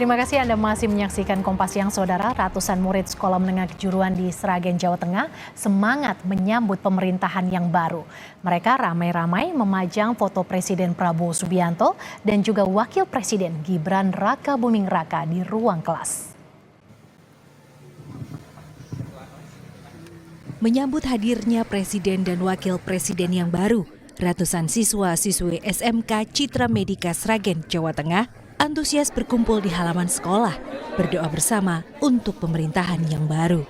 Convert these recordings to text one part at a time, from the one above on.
Terima kasih Anda masih menyaksikan Kompas Siang, Saudara. Ratusan murid sekolah menengah kejuruan di Sragen, Jawa Tengah semangat menyambut pemerintahan yang baru. Mereka ramai-ramai memajang foto Presiden Prabowo Subianto dan juga Wakil Presiden Gibran Rakabuming Raka di ruang kelas. Menyambut hadirnya Presiden dan Wakil Presiden yang baru, ratusan siswa-siswi SMK Citra Medika Sragen, Jawa Tengah antusias berkumpul di halaman sekolah, berdoa bersama untuk pemerintahan yang baru.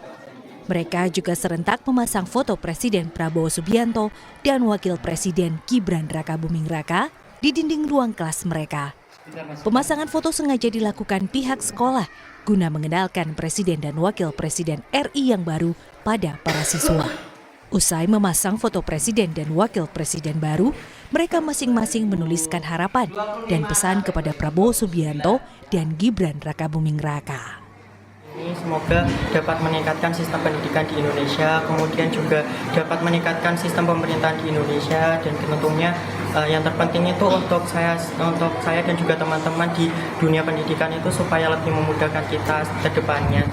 Mereka juga serentak memasang foto Presiden Prabowo Subianto dan Wakil Presiden Gibran Rakabuming Raka di dinding ruang kelas mereka. Pemasangan foto sengaja dilakukan pihak sekolah guna mengenalkan Presiden dan Wakil Presiden RI yang baru pada para siswa. Usai memasang foto Presiden dan Wakil Presiden baru, mereka masing-masing menuliskan harapan dan pesan kepada Prabowo Subianto dan Gibran Rakabuming Raka. Ini semoga dapat meningkatkan sistem pendidikan di Indonesia, kemudian juga dapat meningkatkan sistem pemerintahan di Indonesia, dan tentunya yang terpenting itu untuk saya dan juga teman-teman di dunia pendidikan itu supaya lebih memudahkan kita ke depannya.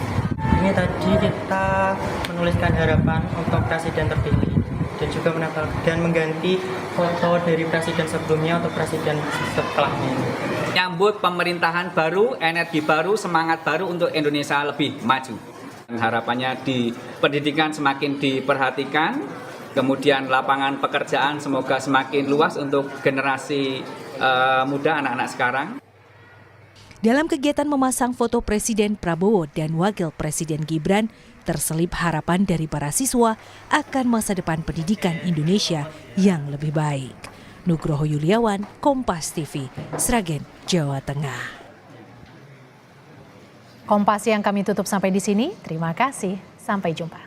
Ini tadi kita menuliskan harapan untuk presiden terpilih dan juga dan mengganti foto dari presiden sebelumnya untuk presiden setelahnya. Nyambut pemerintahan baru, energi baru, semangat baru untuk Indonesia lebih maju. Harapannya di pendidikan semakin diperhatikan, kemudian lapangan pekerjaan semoga semakin luas untuk generasi muda anak-anak sekarang. Dalam kegiatan memasang foto Presiden Prabowo dan Wakil Presiden Gibran, terselip harapan dari para siswa akan masa depan pendidikan Indonesia yang lebih baik. Nugroho Yuliawan, Kompas TV, Sragen, Jawa Tengah. Kompas yang kami tutup sampai di sini. Terima kasih. Sampai jumpa.